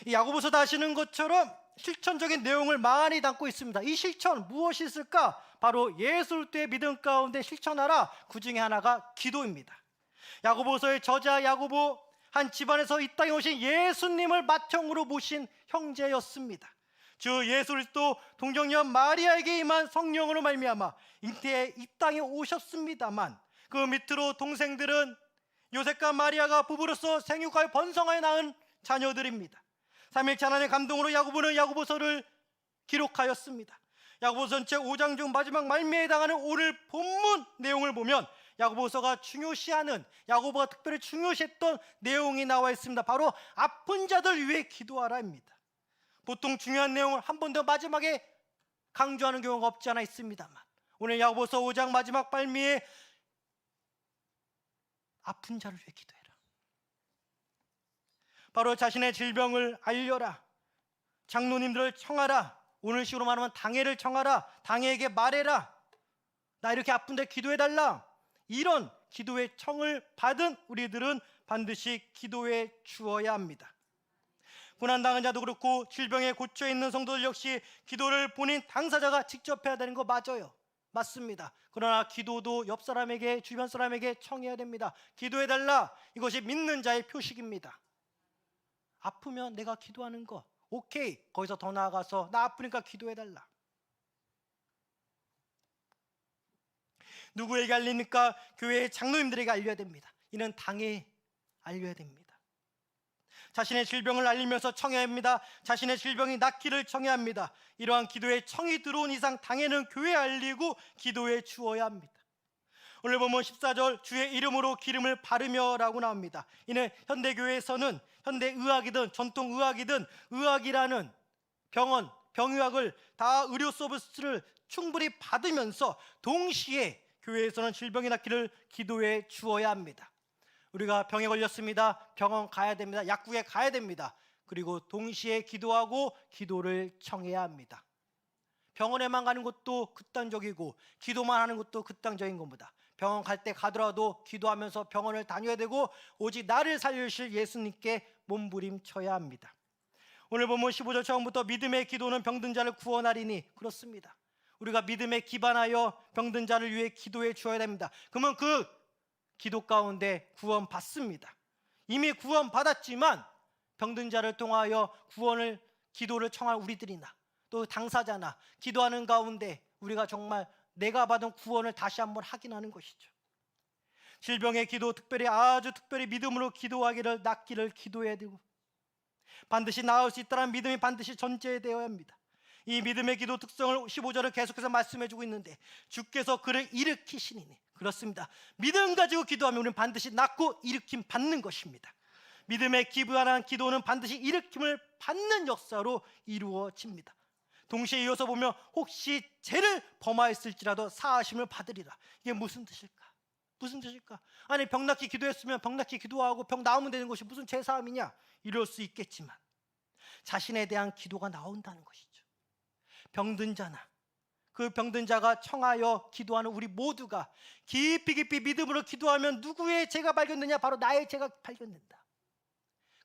이 야고보서 아시는 것처럼 실천적인 내용을 많이 담고 있습니다. 이 실천 무엇이 있을까? 바로 예수 그리스도의 믿음 가운데 실천하라. 그 중에 하나가 기도입니다. 야고보서의 저자 야고보, 한 집안에서 이 땅에 오신 예수님을 맏형으로 모신 형제였습니다. 주 예수 그리스도 동정녀 마리아에게 임한 성령으로 말미암아 잉태에 이 땅에 오셨습니다만, 그 밑으로 동생들은 요셉과 마리아가 부부로서 생육하여 번성하여 낳은 자녀들입니다. 삼일체 하나님의 감동으로 야고보는 야고보서를 기록하였습니다. 야고보서 전체 5장 중 마지막 말미에 해당하는 오늘 본문 내용을 보면 야고보서가 중요시하는, 야고보가 특별히 중요시했던 내용이 나와 있습니다. 바로 아픈 자들 위해 기도하라입니다. 보통 중요한 내용을 한 번 더 마지막에 강조하는 경우가 없지 않아 있습니다만, 오늘 야고보서 5장 마지막 말미에 아픈 자를 위해 기도해라. 바로 자신의 질병을 알려라, 장로님들을 청하라, 오늘 식으로 말하면 당회를 청하라, 당회에게 말해라, 나 이렇게 아픈데 기도해달라. 이런 기도의 청을 받은 우리들은 반드시 기도해 주어야 합니다. 고난당한 자도 그렇고 질병에 고쳐 있는 성도들 역시 기도를 본인 당사자가 직접 해야 되는 거 맞아요. 맞습니다. 그러나 기도도 옆 사람에게, 주변 사람에게 청해야 됩니다. 기도해달라, 이것이 믿는 자의 표식입니다. 아프면 내가 기도하는 거 오케이. 거기서 더 나아가서 나 아프니까 기도해달라. 누구에게 알립니까? 교회의 장로님들에게 알려야 됩니다. 이는 당에 알려야 됩니다. 자신의 질병을 알리면서 청해야 합니다. 자신의 질병이 낫기를 청해야 합니다. 이러한 기도에 청이 들어온 이상 당에는 교회에 알리고 기도해 주어야 합니다. 오늘 보면 14절 주의 이름으로 기름을 바르며 라고 나옵니다. 이는 현대교회에서는 현대의학이든 전통의학이든 의학이라는 병원, 병의학을 다 의료 서비스를 충분히 받으면서 동시에 교회에서는 질병이 낫기를 기도해 주어야 합니다. 우리가 병에 걸렸습니다. 병원 가야 됩니다. 약국에 가야 됩니다. 그리고 동시에 기도하고 기도를 청해야 합니다. 병원에만 가는 것도 극단적이고 기도만 하는 것도 극단적인 겁니다. 병원 갈 때 가더라도 기도하면서 병원을 다녀야 되고 오직 나를 살려주실 예수님께 몸부림쳐야 합니다. 오늘 보면 15절 처음부터 믿음의 기도는 병든 자를 구원하리니, 그렇습니다. 우리가 믿음에 기반하여 병든 자를 위해 기도해 주어야 됩니다. 그러면 그 기도 가운데 구원 받습니다. 이미 구원 받았지만 병든 자를 통하여 구원을, 기도를 청할 우리들이나 또 당사자나 기도하는 가운데 우리가 정말 내가 받은 구원을 다시 한번 확인하는 것이죠. 질병의 기도, 특별히 아주 특별히 믿음으로 기도하기를, 낫기를 기도해야 되고 반드시 나을 수 있다는 믿음이 반드시 전제되어야 합니다. 이 믿음의 기도 특성을 15절을 계속해서 말씀해 주고 있는데, 주께서 그를 일으키시니니, 그렇습니다. 믿음 가지고 기도하면 우리는 반드시 낫고 일으킴 받는 것입니다. 믿음에 기반한 기도는 반드시 일으킴을 받는 역사로 이루어집니다. 동시에 이어서 보면 혹시 죄를 범하였을지라도 사하심을 받으리라. 이게 무슨 뜻일까? 무슨 뜻일까? 아니, 병 낫기 기도했으면 병 낫기 기도하고 병 나으면 되는 것이 무슨 죄 사함이냐, 이럴 수 있겠지만 자신에 대한 기도가 나온다는 것이죠. 병든 자나 그 병든 자가 청하여 기도하는 우리 모두가 깊이 깊이 믿음으로 기도하면 누구의 죄가 발견되냐? 바로 나의 죄가 발견된다.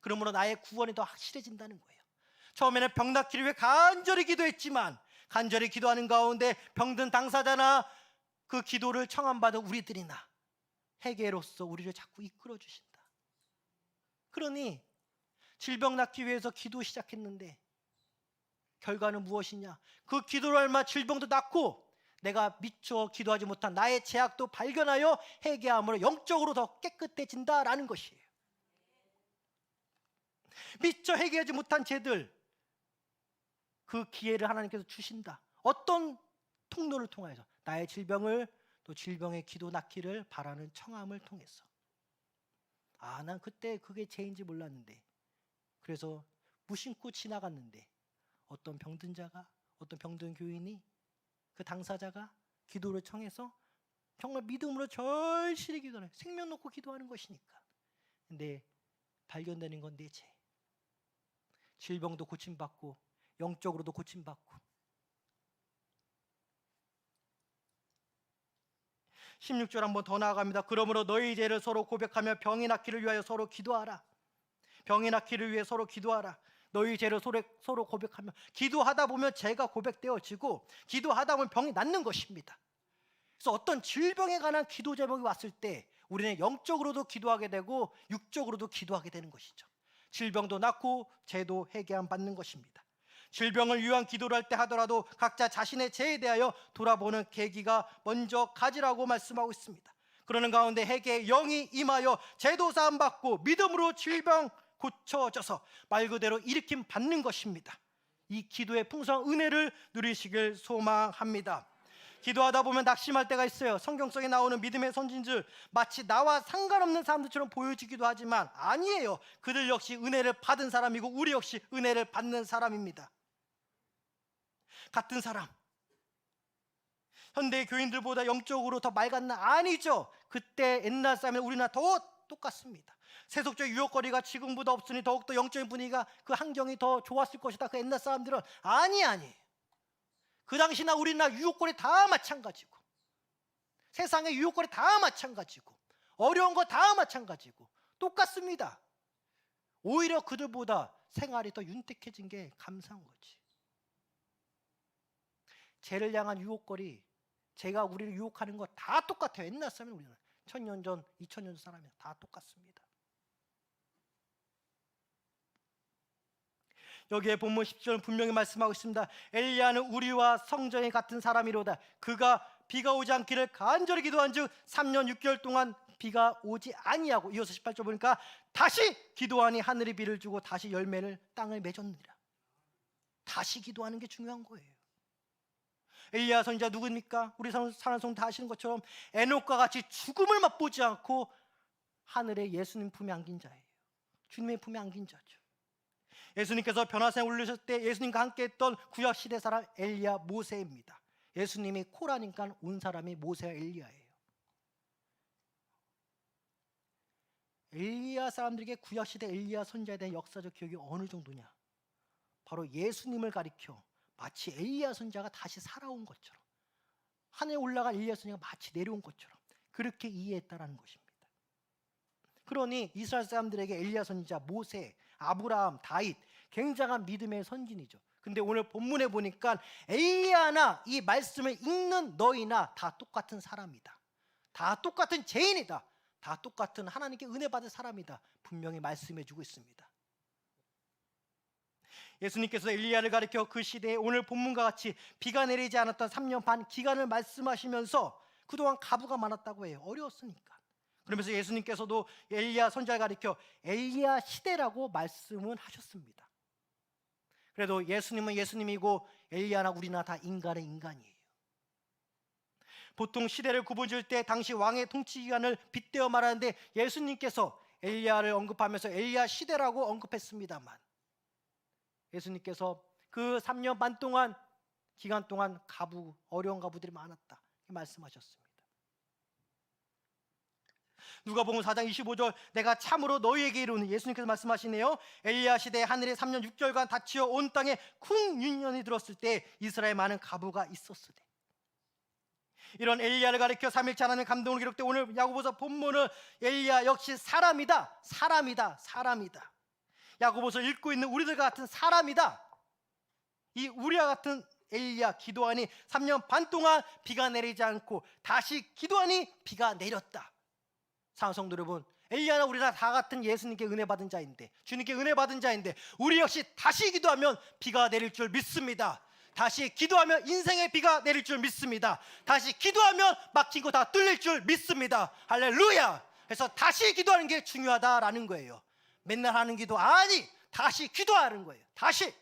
그러므로 나의 구원이 더 확실해진다는 거예요. 처음에는 병 낫기를 위해 간절히 기도했지만 간절히 기도하는 가운데 병든 당사자나 그 기도를 청함받은 우리들이나 회개로서 우리를 자꾸 이끌어 주신다. 그러니 질병 낫기 위해서 기도 시작했는데 결과는 무엇이냐? 그 기도로 얼마 질병도 낫고 내가 미처 기도하지 못한 나의 죄악도 발견하여 회개함으로 영적으로 더 깨끗해진다라는 것이에요. 미처 회개하지 못한 죄들, 그 기회를 하나님께서 주신다. 어떤 통로를 통해서? 나의 질병을, 또 질병의 기도 낫기를 바라는 청함을 통해서. 아, 난 그때 그게 죄인지 몰랐는데, 그래서 무심코 지나갔는데 어떤 병든 자가, 어떤 병든 교인이, 그 당사자가 기도를 청해서 정말 믿음으로 절실히 기도하는, 생명 놓고 기도하는 것이니까. 근데 발견되는 건 내 죄. 질병도 고침받고 영적으로도 고침받고. 16절 한번 더 나아갑니다. 그러므로 너희 죄를 서로 고백하며 병이 낫기를 위하여 서로 기도하라. 병이 낫기를 위해 서로 기도하라. 너희 죄를 서로 고백하며 기도하다 보면 죄가 고백되어지고 기도하다 보면 병이 낫는 것입니다. 그래서 어떤 질병에 관한 기도 제목이 왔을 때 우리는 영적으로도 기도하게 되고 육적으로도 기도하게 되는 것이죠. 질병도 낫고 죄도 회개함 받는 것입니다. 질병을 위한 기도를 할 때 하더라도 각자 자신의 죄에 대하여 돌아보는 계기가 먼저 가지라고 말씀하고 있습니다. 그러는 가운데 회개의 영이 임하여 죄도 사함 받고 믿음으로 질병 고쳐져서 말 그대로 일으킴 받는 것입니다. 이 기도의 풍성한 은혜를 누리시길 소망합니다. 기도하다 보면 낙심할 때가 있어요. 성경 속에 나오는 믿음의 선진들 마치 나와 상관없는 사람들처럼 보여지기도 하지만 아니에요. 그들 역시 은혜를 받은 사람이고 우리 역시 은혜를 받는 사람입니다. 같은 사람, 현대 교인들보다 영적으로 더 맑았나? 아니죠. 그때 옛날 사람이 우리나 더 똑같습니다. 세속적 유혹거리가 지금보다 없으니 더욱더 영적인 분위기가 그 환경이 더 좋았을 것이다. 그 옛날 사람들은 아니에요. 그 당시나 우리나 유혹거리 다 마찬가지고 세상의 유혹거리 다 마찬가지고 어려운 거 다 마찬가지고 똑같습니다. 오히려 그들보다 생활이 더 윤택해진 게 감사한 거지. 죄를 향한 유혹거리, 죄가 우리를 유혹하는 거 다 똑같아요. 옛날 사람이 우리는 1000년 전, 2000년 전 사람이 다 똑같습니다. 여기에 본문 10절은 분명히 말씀하고 있습니다. 엘리야는 우리와 성전이 같은 사람이로다. 그가 비가 오지 않기를 간절히 기도한 즉 3년 6개월 동안 비가 오지 아니하고, 이어서 18절 보니까 다시 기도하니 하늘이 비를 주고 다시 열매를 땅을 맺었느니라. 다시 기도하는 게 중요한 거예요. 엘리야 선지자 누굽니까? 우리 산하송 다 아시는 것처럼 에녹과 같이 죽음을 맛보지 않고 하늘에 예수님 품에 안긴 자예요. 주님의 품에 안긴 자죠. 예수님께서 변화산에 올리셨을 때 예수님과 함께 했던 구약시대 사람 엘리야 모세입니다. 예수님이 코라니까 온 사람이 모세와 엘리야예요. 엘리야 사람들에게 구약시대 엘리야 선지자에 대한 역사적 기억이 어느 정도냐? 바로 예수님을 가리켜 마치 엘리야 선지자가 다시 살아온 것처럼, 하늘에 올라간 엘리야 선지자가 마치 내려온 것처럼 그렇게 이해했다라는 것입니다. 그러니 이스라엘 사람들에게 엘리야 선지자, 모세, 아브라함, 다윗 굉장한 믿음의 선진이죠. 근데 오늘 본문에 보니까 엘리야나 이 말씀을 읽는 너희나 다 똑같은 사람이다. 다 똑같은 죄인이다. 다 똑같은 하나님께 은혜 받은 사람이다. 분명히 말씀해 주고 있습니다. 예수님께서 엘리야를 가리켜 그 시대에 오늘 본문과 같이 비가 내리지 않았던 3년 반 기간을 말씀하시면서 그동안 가부가 많았다고 해요. 어려웠으니까. 그러면서 예수님께서도 엘리야 선지자를 가리켜 엘리야 시대라고 말씀은 하셨습니다. 그래도 예수님은 예수님이고 엘리야나 우리나 다 인간은 인간이에요. 보통 시대를 구분지을 때 당시 왕의 통치 기간을 빗대어 말하는데 예수님께서 엘리야를 언급하면서 엘리야 시대라고 언급했습니다만 예수님께서 그 3년 반 동안 기간 동안 어려운 가부들이 많았다 말씀하셨습니다. 누가복음 4장 25절 내가 참으로 너희에게 이르노니, 예수님께서 말씀하시네요. 엘리야 시대에 하늘에 3년 6개월간 닫히어 온 땅에 쿵6년이 들었을 때 이스라엘 많은 가부가 있었으되. 이런 엘리야를 가리켜 3일째 하나님의 감동을 기록돼 오늘 야고보서 본문은 엘리야 역시 사람이다. 야고보서 읽고 있는 우리들 같은 사람이다. 이 우리와 같은 엘리야 기도하니 3년 반 동안 비가 내리지 않고 다시 기도하니 비가 내렸다. 사랑하는 성도 여러분, 엘리야나 우리나 다 같은 예수님께 은혜 받은 자인데, 주님께 은혜 받은 자인데 우리 역시 다시 기도하면 비가 내릴 줄 믿습니다. 다시 기도하면 인생의 비가 내릴 줄 믿습니다. 다시 기도하면 막힌 거 다 뚫릴 줄 믿습니다. 할렐루야. 그래서 다시 기도하는 게 중요하다라는 거예요. 맨날 하는 기도 아니, 다시 기도하는 거예요. 다시.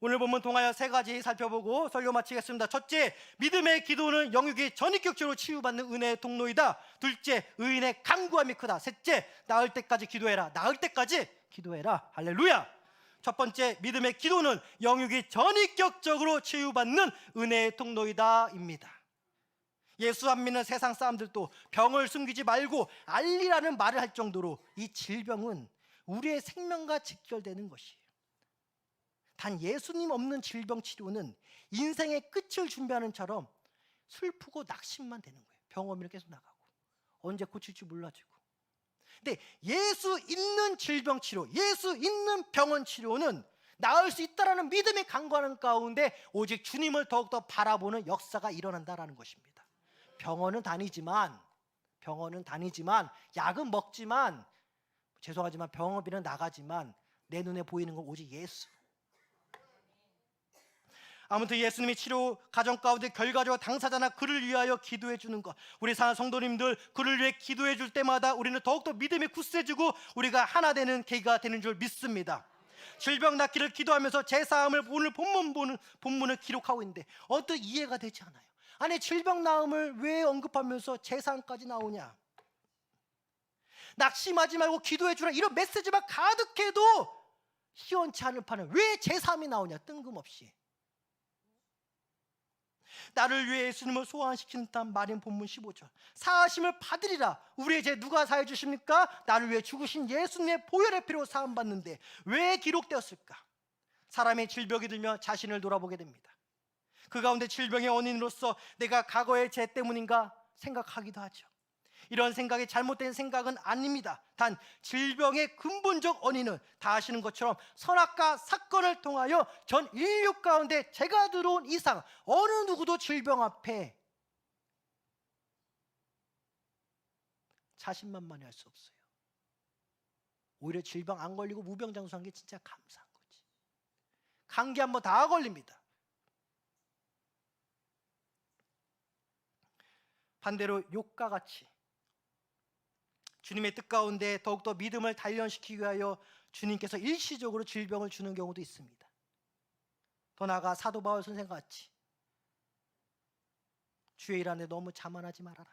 오늘 본문 통하여 3가지 살펴보고 설교 마치겠습니다. 첫째, 믿음의 기도는 영육이 전인격적으로 치유받는 은혜의 통로이다. 둘째, 의인의 간구함이 크다. 셋째, 나을 때까지 기도해라. 나을 때까지 기도해라. 할렐루야. 첫 번째, 믿음의 기도는 영육이 전인격적으로 치유받는 은혜의 통로이다입니다. 예수 안 믿는 세상 사람들도 병을 숨기지 말고 알리라는 말을 할 정도로 이 질병은 우리의 생명과 직결되는 것이에요. 단 예수님 없는 질병 치료는 인생의 끝을 준비하는 처럼 슬프고 낙심만 되는 거예요. 병원비를 계속 나가고 언제 고칠지 몰라지고. 근데 예수 있는 질병 치료, 예수 있는 병원 치료는 나을 수 있다라는 믿음이 강구하는 가운데 오직 주님을 더욱더 바라보는 역사가 일어난다라는 것입니다. 병원은 다니지만 약은 먹지만, 죄송하지만 병원비는 나가지만 내 눈에 보이는 건 오직 예수. 아무튼 예수님이 치료 과정 가운데 결과적으로 당사자나 그를 위하여 기도해 주는 것, 우리 사랑 성도님들 그를 위해 기도해 줄 때마다 우리는 더욱더 믿음이 굳세지고 우리가 하나 되는 계기가 되는 줄 믿습니다. 질병 낫기를 기도하면서 제사함을 오늘 본문을 기록하고 있는데 어떤 이해가 되지 않아요. 아니 질병 나음을 왜 언급하면서 제사함까지 나오냐, 낙심하지 말고 기도해 주라 이런 메시지만 가득해도 시원치 않을 판에 왜 제사함이 나오냐, 뜬금없이. 나를 위해 예수님을 소환시킨다는 말인 본문 15절, 사하심을 받으리라. 우리의 죄 누가 사해 주십니까? 나를 위해 죽으신 예수님의 보혈의 피로 사함 받는데 왜 기록되었을까? 사람의 질병이 들면 자신을 돌아보게 됩니다. 그 가운데 질병의 원인으로서 내가 과거의 죄 때문인가 생각하기도 하죠. 이런 생각이 잘못된 생각은 아닙니다. 단 질병의 근본적 원인은 다 아시는 것처럼 선악과 사건을 통하여 전 인류 가운데 죄가 들어온 이상 어느 누구도 질병 앞에 자신만만해할 수 없어요. 오히려 질병 안 걸리고 무병장수한 게 진짜 감사한 거지. 감기 한번 다 걸립니다. 반대로 욕과 같이 주님의 뜻 가운데 더욱더 믿음을 단련시키기 위하여 주님께서 일시적으로 질병을 주는 경우도 있습니다. 더 나아가 사도 바울 선생과 같이 주의 일 안에 너무 자만하지 말아라.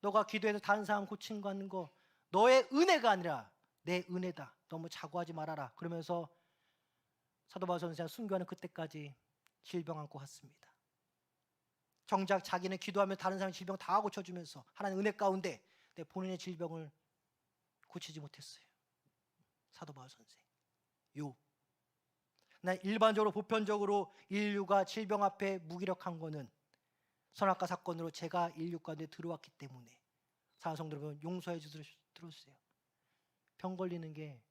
너가 기도해서 다른 사람 고친 거 하는 거 너의 은혜가 아니라 내 은혜다. 너무 자고하지 말아라. 그러면서 사도 바울 선생은 순교하는 그때까지 질병 안고 갔습니다. 정작 자기는 기도하며 다른 사람 질병 다 고쳐주면서 하나님 은혜 가운데 내 본인의 질병을 고치지 못했어요. 사도 바울 선생. 난 일반적으로 보편적으로 인류가 질병 앞에 무기력한 거는 선악과 사건으로 죄가 인류 가운데 들어왔기 때문에 사랑 성도 여러분 용서해 주세요. 병 걸리는 게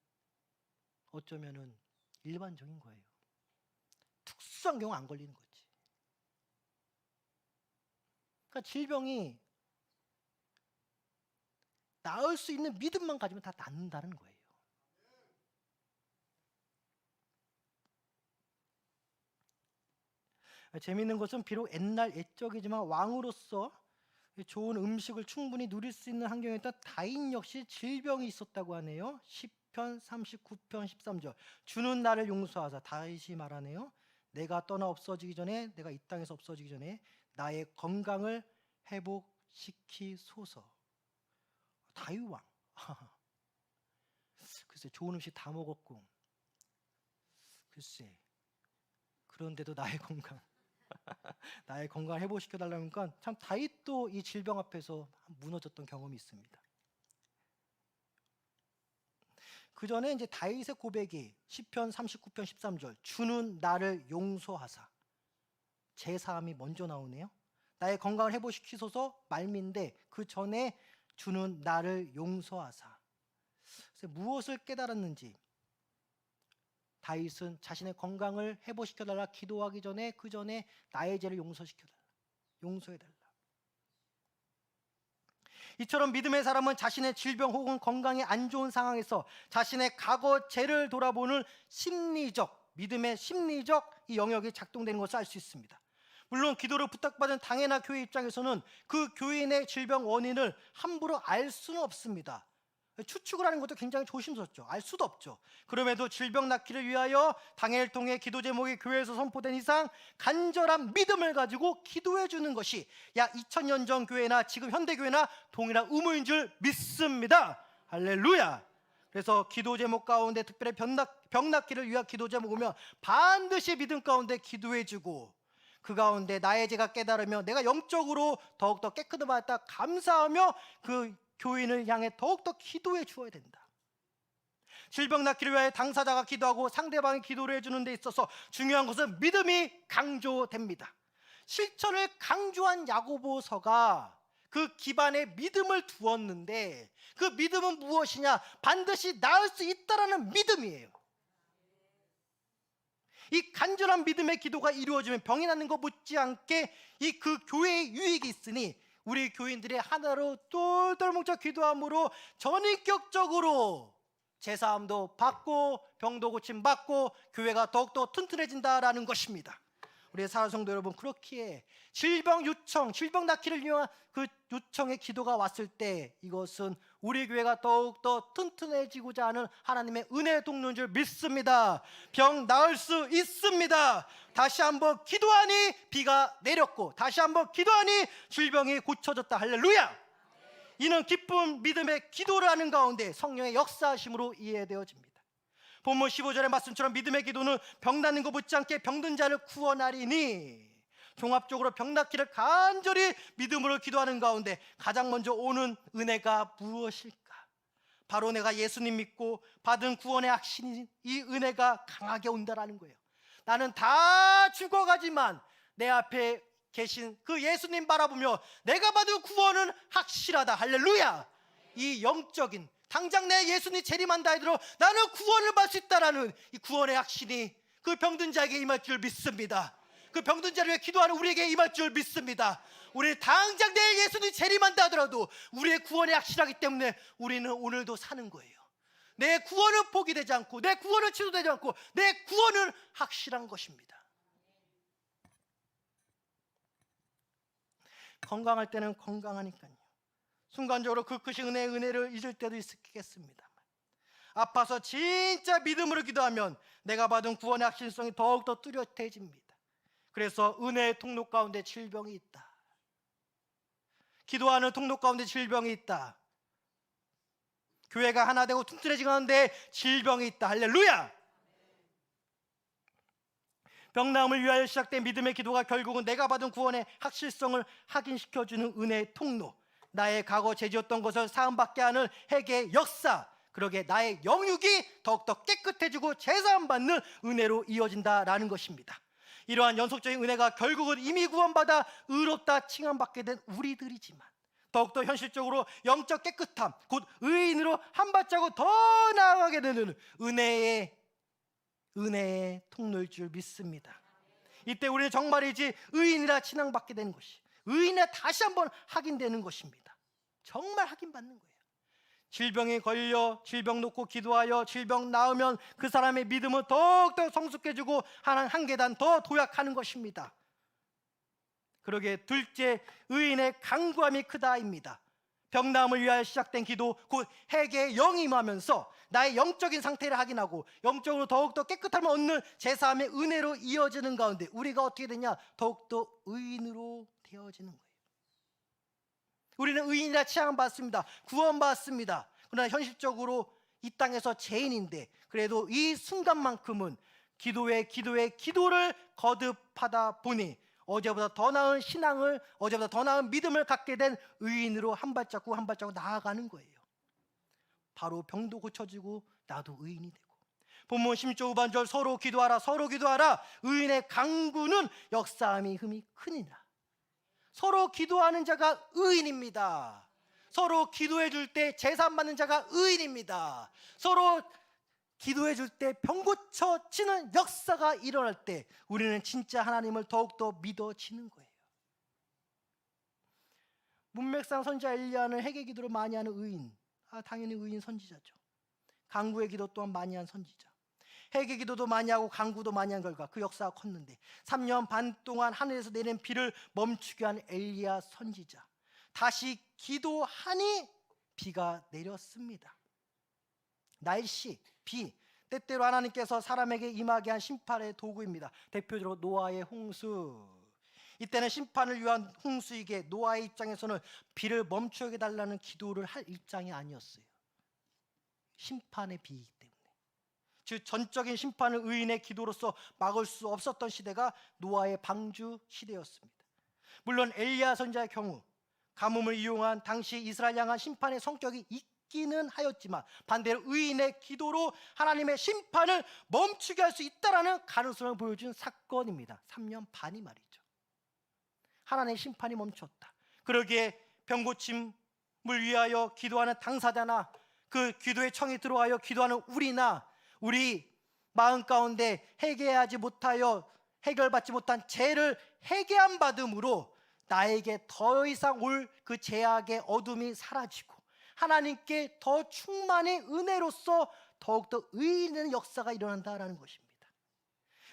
어쩌면은 일반적인 거예요. 특수한 경우 안 걸리는 거지. 그러니까 질병이 나을 수 있는 믿음만 가지면 다 낫는다는 거예요. 재미있는 것은 비록 옛날 옛적이지만 왕으로서 좋은 음식을 충분히 누릴 수 있는 환경이었던 다윗 역시 질병이 있었다고 하네요. 시편 39편 13절, 주는 나를 용서하사, 다윗이 말하네요. 내가 떠나 없어지기 전에, 내가 이 땅에서 없어지기 전에 나의 건강을 회복시키소서. 다윗 왕. 글쎄 좋은 음식 다 먹었고, 글쎄 그런데도 나의 건강 나의 건강을 회복시켜달라니까 참 다윗도 이 질병 앞에서 무너졌던 경험이 있습니다. 그 전에 이제 다윗의 고백이 시편 39편 13절, 주는 나를 용서하사, 제사함이 먼저 나오네요. 나의 건강을 회복시키소서 말미인데 그 전에 주는 나를 용서하사. 무엇을 깨달았는지 다윗은 자신의 건강을 회복시켜달라 기도하기 전에 그 전에 나의 죄를 용서해달라. 이처럼 믿음의 사람은 자신의 질병 혹은 건강이 안 좋은 상황에서 자신의 과거 죄를 돌아보는 믿음의 심리적 이 영역이 작동되는 것을 알 수 있습니다. 물론 기도를 부탁받은 당회나 교회 입장에서는 그 교인의 질병 원인을 함부로 알 수는 없습니다. 추측을 하는 것도 굉장히 조심스럽죠. 알 수도 없죠. 그럼에도 질병 낫기를 위하여 당회를 통해 기도 제목이 교회에서 선포된 이상 간절한 믿음을 가지고 기도해 주는 것이 약 2000년 전 교회나 지금 현대교회나 동일한 의무인 줄 믿습니다. 할렐루야. 그래서 기도 제목 가운데 특별히 병 낫기를 위한 기도 제목 오면 반드시 믿음 가운데 기도해 주고, 그 가운데 나의 죄가 깨달으며 내가 영적으로 더욱더 깨끗을 받았다 감사하며 그 교인을 향해 더욱더 기도해 주어야 된다. 질병 낫기를 위하여 당사자가 기도하고 상대방이 기도를 해주는 데 있어서 중요한 것은 믿음이 강조됩니다. 실천을 강조한 야고보서가 그 기반에 믿음을 두었는데, 그 믿음은 무엇이냐? 반드시 나을 수 있다라는 믿음이에요. 이 간절한 믿음의 기도가 이루어지면 병이 낫는 것 못지않게 이 그 교회의 유익이 있으니, 우리 교인들이 하나로 똘똘 뭉쳐 기도함으로 전인격적으로 제사함도 받고 병도 고침 받고 교회가 더욱더 튼튼해진다라는 것입니다. 우리 사랑하는 성도 여러분, 그렇기에 질병 요청, 질병 낫기를 위한 그 요청의 기도가 왔을 때 이것은 우리 교회가 더욱더 튼튼해지고자 하는 하나님의 은혜의 동료인 줄 믿습니다. 병 나을 수 있습니다. 다시 한번 기도하니 비가 내렸고, 다시 한번 기도하니 질병이 고쳐졌다. 할렐루야. 이는 기쁜 믿음의 기도를 하는 가운데 성령의 역사하심으로 이해되어집니다. 본문 15절의 말씀처럼 믿음의 기도는 병 낫는 것 못지않게 병든 자를 구원하리니, 종합적으로 병 낫기를 간절히 믿음으로 기도하는 가운데 가장 먼저 오는 은혜가 무엇일까? 바로 내가 예수님 믿고 받은 구원의 확신이, 이 은혜가 강하게 온다라는 거예요. 나는 다 죽어가지만 내 앞에 계신 그 예수님 바라보며 내가 받은 구원은 확실하다. 할렐루야. 이 영적인, 당장 내 예수님 재림한다 하더라도 나는 구원을 받을 수 있다라는 이 구원의 확신이 그 병든 자에게 임할 줄 믿습니다. 그 병든 자를 위해 기도하는 우리에게 임할 줄 믿습니다. 우리는 당장 내 예수님 재림한다 하더라도 우리의 구원이 확실하기 때문에 우리는 오늘도 사는 거예요. 내 구원은 포기되지 않고, 내 구원은 취소되지 않고, 내 구원은 확실한 것입니다. 건강할 때는 건강하니까요. 순간적으로 그 크신 은혜를 잊을 때도 있겠습니다. 아파서 진짜 믿음으로 기도하면 내가 받은 구원의 확신성이 더욱더 뚜렷해집니다. 그래서 은혜의 통로 가운데 질병이 있다. 기도하는 통로 가운데 질병이 있다. 교회가 하나 되고 튼튼해지는 가운데 질병이 있다. 할렐루야. 병나음을 위하여 시작된 믿음의 기도가 결국은 내가 받은 구원의 확실성을 확인시켜주는 은혜의 통로, 나의 과거 죄지었던 것을 사함받게 하는 회개의 역사, 그러게 나의 영육이 더욱더 깨끗해지고 제사함받는 은혜로 이어진다라는 것입니다. 이러한 연속적인 은혜가 결국은 이미 구원받아 의롭다 칭함받게 된 우리들이지만, 더욱더 현실적으로 영적 깨끗함, 곧 의인으로 한 발자국 더 나아가게 되는 은혜의 통로일 줄 믿습니다. 이때 우리는 정말이지 의인이라 칭함받게 되는 것이, 의인이라 다시 한번 확인되는 것입니다. 정말 확인받는 거예요. 질병에 걸려 질병 놓고 기도하여 질병 나으면 그 사람의 믿음은 더욱더 성숙해지고 한 계단 더 도약하는 것입니다. 그러기에 둘째, 의인의 간구함이 크다입니다. 병나음을 위하여 시작된 기도, 곧 회개의 영이 임하면서 나의 영적인 상태를 확인하고 영적으로 더욱더 깨끗함을 얻는 제사함의 은혜로 이어지는 가운데 우리가 어떻게 되냐? 더욱더 의인으로 되어지는 거예요. 우리는 의인이라 칭함받습니다. 구원받습니다. 그러나 현실적으로 이 땅에서 죄인인데 그래도 이 순간만큼은 기도를 거듭하다 보니 어제보다 더 나은 신앙을, 어제보다 더 나은 믿음을 갖게 된 의인으로 한 발자국 한 발자국 나아가는 거예요. 바로 병도 고쳐지고 나도 의인이 되고. 본문 16절 후반절 서로 기도하라, 서로 기도하라. 의인의 간구는 역사함이 흠이 크니라. 서로 기도하는 자가 의인입니다. 서로 기도해 줄 때 제사 받는 자가 의인입니다. 서로 기도해 줄 때 병 고쳐지는 역사가 일어날 때 우리는 진짜 하나님을 더욱더 믿어지는 거예요. 문맥상 선지자 엘리야는 회개 기도를 많이 하는 의인, 당연히 의인 선지자죠. 간구의 기도 또한 많이 한 선지자. 회개 기도도 많이 하고 간구도 많이 한 결과 그 역사가 컸는데 3년 반 동안 하늘에서 내린 비를 멈추게 한 엘리야 선지자, 다시 기도하니 비가 내렸습니다. 날씨, 비, 때때로 하나님께서 사람에게 임하게 한 심판의 도구입니다. 대표적으로 노아의 홍수. 이때는 심판을 위한 홍수이기에 노아의 입장에서는 비를 멈추게 해달라는 기도를 할 입장이 아니었어요. 심판의 비이기 때문에. 즉 전적인 심판을 의인의 기도로서 막을 수 없었던 시대가 노아의 방주 시대였습니다. 물론 엘리야 선지자의 경우 가뭄을 이용한 당시 이스라엘 향한 심판의 성격이 있기는 하였지만 반대로 의인의 기도로 하나님의 심판을 멈추게 할 수 있다라는 가능성을 보여준 사건입니다. 3년 반이 말이죠. 하나님의 심판이 멈췄다. 그러기에 병 고침을 위하여 기도하는 당사자나 그 기도의 청이 들어와요 기도하는 우리 마음 가운데 해결받지 못한 죄를 해결함 받음으로 나에게 더 이상 올 그 죄악의 어둠이 사라지고 하나님께 더 충만히 은혜로서 더욱더 의인의 역사가 일어난다라는 것입니다.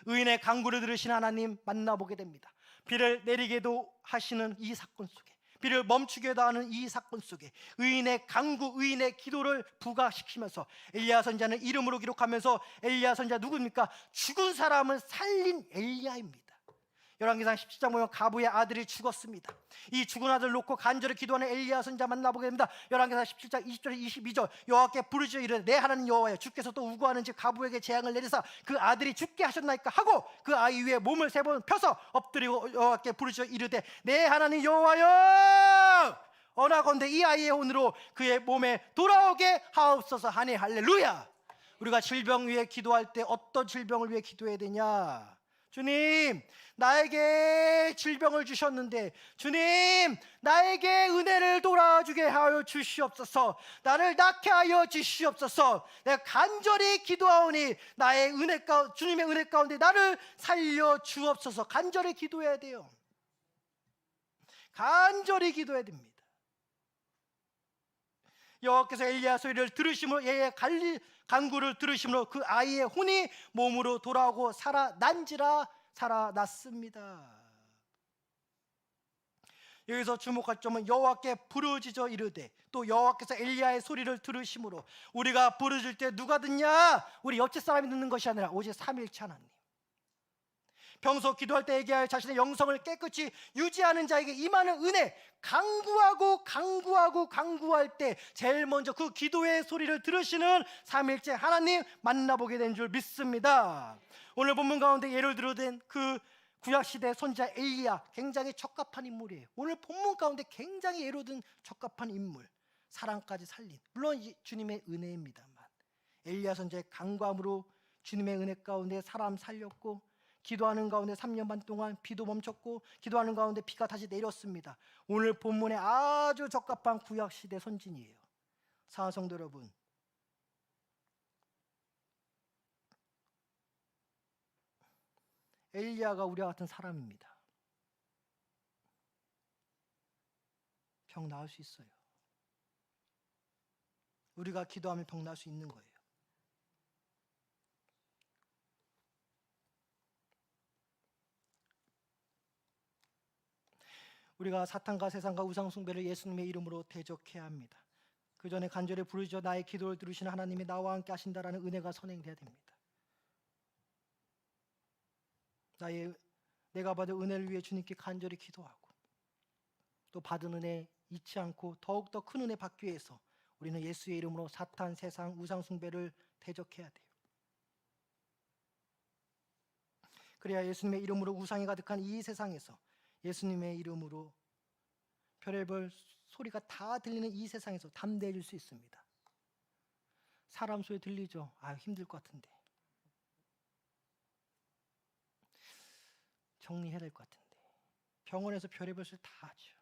의인의 간구를 들으신 하나님 만나보게 됩니다. 비를 내리게도 하시는 이 사건 속에, 비를 멈추게도 하는 이 사건 속에 의인의 간구, 의인의 기도를 부각시키면서 엘리야 선지자는 이름으로 기록하면서 엘리야 선지자 누굽니까? 죽은 사람을 살린 엘리야입니다. 열왕기상 17장 보면 가부의 아들이 죽었습니다. 이 죽은 아들 놓고 간절히 기도하는 엘리야 선지자 만나보게 됩니다. 열왕기상 17장 20절 22절 여호와께 부르짖어 이르되 내 하나님 여호와여 주께서 또 우고하는지 가부에게 재앙을 내리사 그 아들이 죽게 하셨나이까 하고 그 아이 위에 몸을 3번 펴서 엎드리고 여호와께 부르짖어 이르되 내 하나님 여호와여 원하건대 이 아이의 혼으로 그의 몸에 돌아오게 하옵소서 하니 할렐루야. 우리가 질병 위해 기도할 때 어떤 질병을 위해 기도해야 되냐? 주님, 나에게 질병을 주셨는데 주님, 나에게 은혜를 돌아주게 하여 주시옵소서. 나를 낫게 하여 주시옵소서. 내가 간절히 기도하오니 나의 주님의 은혜 가운데 나를 살려 주옵소서. 간절히 기도해야 돼요. 간절히 기도해야 됩니다. 여호와께서 엘리야 소리를 들으심으로 얘의 간구를 들으심으로 그 아이의 혼이 몸으로 돌아오고 살아났습니다. 여기서 주목할 점은 여호와께 부르짖어 이르되, 또 여호와께서 엘리야의 소리를 들으심으로. 우리가 부르짖을 때 누가 듣냐? 우리 옆집 사람이 듣는 것이 아니라 오직 삼위일체 하나님. 평소 기도할 때 얘기하여 자신의 영성을 깨끗이 유지하는 자에게 임하는 은혜, 간구할 때 제일 먼저 그 기도의 소리를 들으시는 삼위일체 하나님 만나보게 된 줄 믿습니다. 오늘 본문 가운데 예를 들어된 그 구약시대 선지자 엘리야, 굉장히 적합한 인물이에요. 오늘 본문 가운데 굉장히 예로 든 적합한 인물, 사람까지 살린, 물론 주님의 은혜입니다만 엘리야 선지자의 간구함으로 주님의 은혜 가운데 사람 살렸고, 기도하는 가운데 3년 반 동안 비도 멈췄고, 기도하는 가운데 비가 다시 내렸습니다. 오늘 본문에 아주 적합한 구약시대 선진이에요. 사랑하는 성도 여러분, 엘리야가 우리와 같은 사람입니다. 병 나을 수 있어요. 우리가 기도하면 병 나을 수 있는 거예요. 우리가 사탄과 세상과 우상 숭배를 예수님의 이름으로 대적해야 합니다. 그 전에 간절히 부르짖어 나의 기도를 들으시는 하나님이 나와 함께 하신다라는 은혜가 선행돼야 됩니다. 내가 받은 은혜를 위해 주님께 간절히 기도하고, 또 받은 은혜 잊지 않고 더욱더 큰 은혜 받기 위해서 우리는 예수의 이름으로 사탄, 세상, 우상 숭배를 대적해야 돼요. 그래야 예수님의 이름으로 우상이 가득한 이 세상에서, 예수님의 이름으로 별의별 소리가 다 들리는 이 세상에서 담대해질 수 있습니다. 사람 소리 들리죠? 힘들 것 같은데, 정리해야 될 것 같은데, 병원에서 별의별 소리 다 하죠.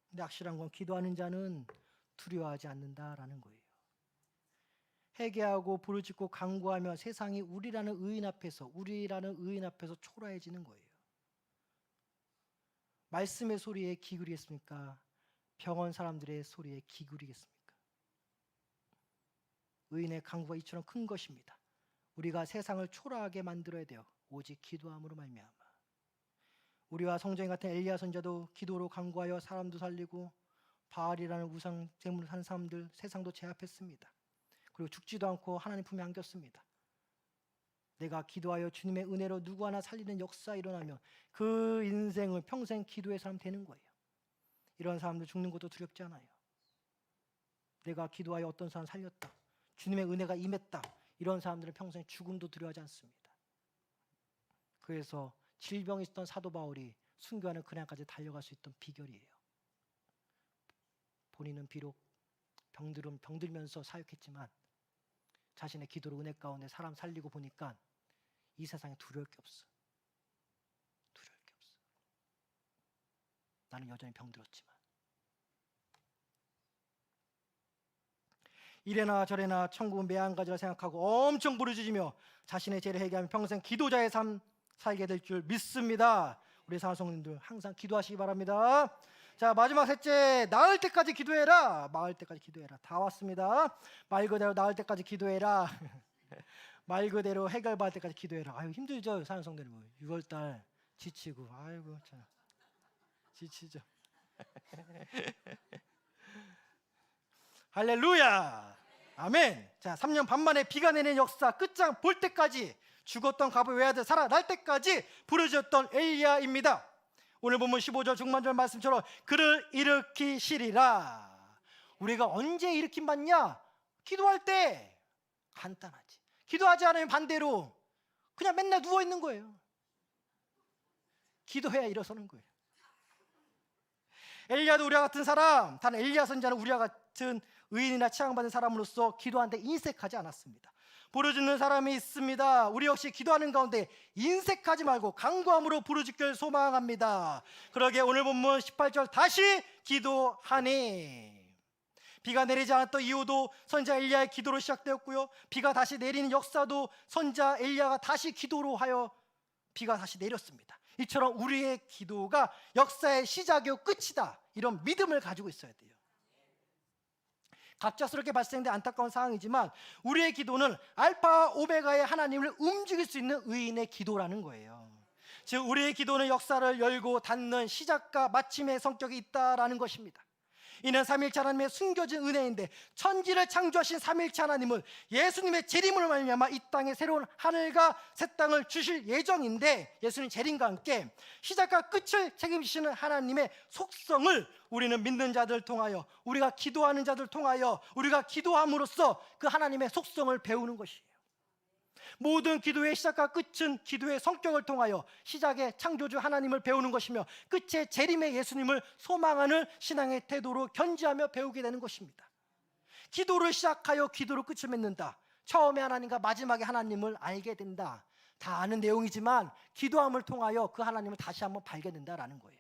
근데 확실한 건 기도하는 자는 두려워하지 않는다라는 거예요. 회개하고 부르짖고 간구하며 세상이 우리라는 의인 앞에서 초라해지는 거예요. 말씀의 소리에 기울이겠습니까? 병원 사람들의 소리에 기울이겠습니까? 의인의 간구가 이처럼 큰 것입니다. 우리가 세상을 초라하게 만들어야 돼요. 오직 기도함으로 말미암아. 우리와 성전이 같은 엘리야 선지자도 기도로 간구하여 사람도 살리고, 바알이라는 우상 제물을 하는 사람들 세상도 제압했습니다. 그리고 죽지도 않고 하나님 품에 안겼습니다. 내가 기도하여 주님의 은혜로 누구 하나 살리는 역사 일어나면 그 인생을 평생 기도의 사람 되는 거예요. 이런 사람들 죽는 것도 두렵지 않아요. 내가 기도하여 어떤 사람 살렸다, 주님의 은혜가 임했다, 이런 사람들은 평생 죽음도 두려워하지 않습니다. 그래서 질병이 있었던 사도 바울이 순교하는 그날까지 달려갈 수 있던 비결이에요. 본인은 비록 병들면서 사역했지만 자신의 기도로 은혜 가운데 사람 살리고 보니까 이 세상에 두려울 게 없어. 나는 여전히 병들었지만 이래나 저래나 천국은 매한가지라 생각하고 엄청 부르짖으며 자신의 죄를 회개하며 평생 기도자의 삶 살게 될 줄 믿습니다. 우리 사랑성님들 항상 기도하시기 바랍니다. 자, 마지막 셋째, 나을 때까지 기도해라. 나을 때까지 기도해라. 다 왔습니다. 말 그대로 나을 때까지 기도해라. 말 그대로 해결받을 때까지 기도해라. 아유, 힘들죠, 사랑성들이. 뭐 6월달 지치고, 아이고 참 지치죠. 할렐루야, 아멘. 자, 3년 반 만에 비가 내리는 역사 끝장 볼 때까지 죽었던 갑을 외아들 살아날 때까지 부르짖었던 엘리야입니다. 오늘 본문 15절 중반절 말씀처럼 그를 일으키시리라. 우리가 언제 일으킴 받냐? 기도할 때. 간단하지. 기도하지 않으면 반대로 그냥 맨날 누워 있는 거예요. 기도해야 일어서는 거예요. 엘리야도 우리와 같은 사람, 단 엘리야 선지자는 우리와 같은 의인이나 취향받은 사람으로서 기도하는데 인색하지 않았습니다. 부르짖는 사람이 있습니다. 우리 역시 기도하는 가운데 인색하지 말고 간구함으로 부르짖길 소망합니다. 그러게 오늘 본문 18절 다시 기도하니. 비가 내리지 않았던 이유도 선지자 엘리야의 기도로 시작되었고요, 비가 다시 내리는 역사도 선지자 엘리야가 다시 기도로 하여 비가 다시 내렸습니다. 이처럼 우리의 기도가 역사의 시작이요 끝이다, 이런 믿음을 가지고 있어야 돼요. 갑작스럽게 발생된 안타까운 상황이지만 우리의 기도는 알파 오메가의 하나님을 움직일 수 있는 의인의 기도라는 거예요. 즉 우리의 기도는 역사를 열고 닫는 시작과 마침의 성격이 있다라는 것입니다. 이는 삼일체 하나님의 숨겨진 은혜인데, 천지를 창조하신 삼일체 하나님은 예수님의 재림으로 말미암아 이 땅에 새로운 하늘과 새 땅을 주실 예정인데, 예수님 재림과 함께 시작과 끝을 책임지시는 하나님의 속성을 우리는 믿는 자들 통하여, 우리가 기도하는 자들 통하여, 우리가 기도함으로써 그 하나님의 속성을 배우는 것이에요. 모든 기도의 시작과 끝은 기도의 성격을 통하여 시작의 창조주 하나님을 배우는 것이며 끝의 재림의 예수님을 소망하는 신앙의 태도로 견지하며 배우게 되는 것입니다. 기도를 시작하여 기도로 끝을 맺는다. 처음에 하나님과 마지막에 하나님을 알게 된다. 다 아는 내용이지만 기도함을 통하여 그 하나님을 다시 한번 발견된다라는 거예요.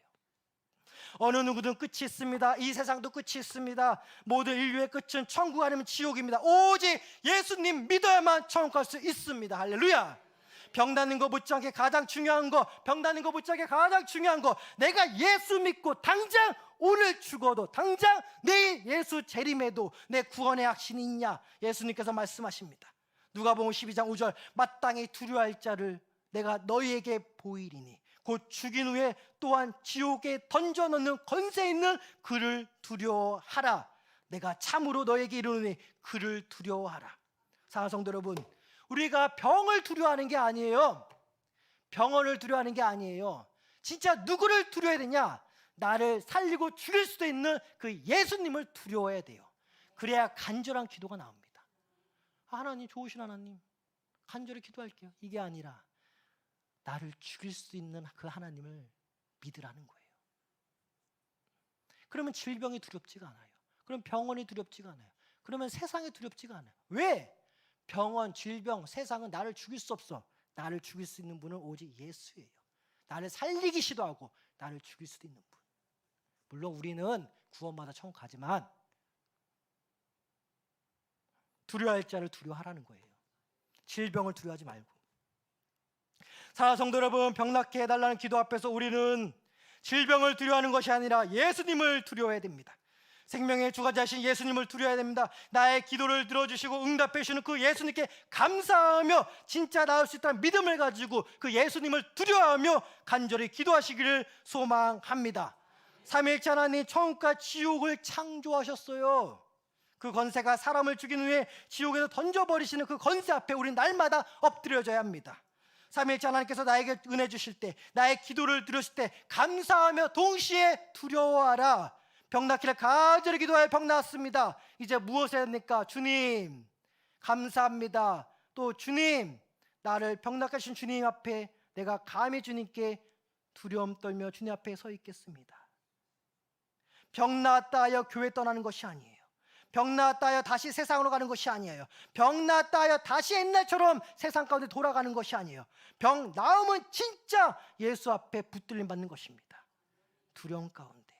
어느 누구든 끝이 있습니다. 이 세상도 끝이 있습니다. 모든 인류의 끝은 천국 아니면 지옥입니다. 오직 예수님 믿어야만 천국 갈 수 있습니다. 할렐루야. 병 낫는 거 못지않게 가장 중요한 거, 병 낫는 거 못지않게 가장 중요한 거, 내가 예수 믿고 당장 오늘 죽어도, 당장 내일 예수 재림에도 내 구원의 확신이 있냐? 예수님께서 말씀하십니다. 누가복음 12장 5절, 마땅히 두려워할 자를 내가 너희에게 보이리니 곧 죽인 후에 또한 지옥에 던져넣는 권세 있는 그를 두려워하라. 내가 참으로 너에게 이르노니 그를 두려워하라. 사랑하는 성도 여러분, 우리가 병을 두려워하는 게 아니에요. 병원을 두려워하는 게 아니에요. 진짜 누구를 두려워해야 되냐? 나를 살리고 죽일 수도 있는 그 예수님을 두려워해야 돼요. 그래야 간절한 기도가 나옵니다. 하나님, 좋으신 하나님, 간절히 기도할게요. 이게 아니라 나를 죽일 수 있는 그 하나님을 믿으라는 거예요. 그러면 질병이 두렵지가 않아요. 그럼 병원이 두렵지가 않아요. 그러면 세상이 두렵지가 않아요. 왜? 병원, 질병, 세상은 나를 죽일 수 없어. 나를 죽일 수 있는 분은 오직 예수예요. 나를 살리기 시도하고 나를 죽일 수도 있는 분. 물론 우리는 구원받아 천국 가지만 두려워할 자를 두려워하라는 거예요. 질병을 두려워하지 말고. 사랑하는 성도 여러분, 병 낫게 해달라는 기도 앞에서 우리는 질병을 두려워하는 것이 아니라 예수님을 두려워해야 됩니다. 생명의 주관자이신 예수님을 두려워해야 됩니다. 나의 기도를 들어주시고 응답해 주시는 그 예수님께 감사하며 진짜 나을 수 있다는 믿음을 가지고 그 예수님을 두려워하며 간절히 기도하시기를 소망합니다. 삼위일체 하나님, 천국과 지옥을 창조하셨어요. 그 권세가 사람을 죽인 후에 지옥에서 던져버리시는 그 권세 앞에 우리는 날마다 엎드려져야 합니다. 삼위일체 하나님께서 나에게 은혜 주실 때, 나의 기도를 들으실 때 감사하며 동시에 두려워하라. 병 낫기를 간절히 기도하여 병 나았습니다. 이제 무엇을 해야 됩니까? 주님 감사합니다. 또 주님, 나를 병 낫게 하신 주님 앞에 내가 감히 주님께 두려움 떨며 주님 앞에 서 있겠습니다. 병 나았다 하여 교회 떠나는 것이 아니에요. 병 나았다 하여 다시 세상으로 가는 것이 아니에요. 병 나았다 하여 다시 옛날처럼 세상 가운데 돌아가는 것이 아니에요. 병 나음은 진짜 예수 앞에 붙들림 받는 것입니다. 두려움 가운데,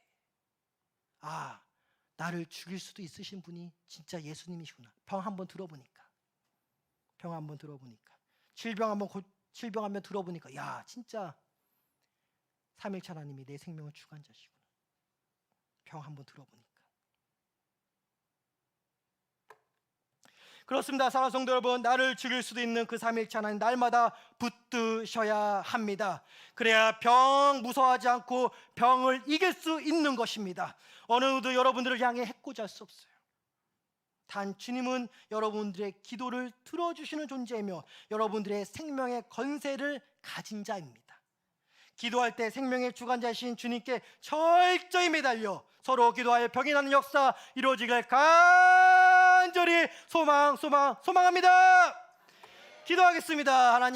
나를 죽일 수도 있으신 분이 진짜 예수님이시구나. 병 한번 들어보니까, 질병 한번 들어보니까, 야, 진짜 삼일체 하나님이 내 생명을 주관 자시구나. 병 한번 들어보니까. 그렇습니다. 사랑하는 성도 여러분, 나를 죽일 수도 있는 그 삼일체 하나님 날마다 붙드셔야 합니다. 그래야 병 무서워하지 않고 병을 이길 수 있는 것입니다. 어느 누구도 여러분들을 향해 해코지할 수 없어요. 단 주님은 여러분들의 기도를 들어주시는 존재이며 여러분들의 생명의 건세를 가진 자입니다. 기도할 때 생명의 주관자이신 주님께 철저히 매달려 서로 기도하여 병이 나는 역사 이루어지길 간절히 소망합니다. 기도하겠습니다. 하나님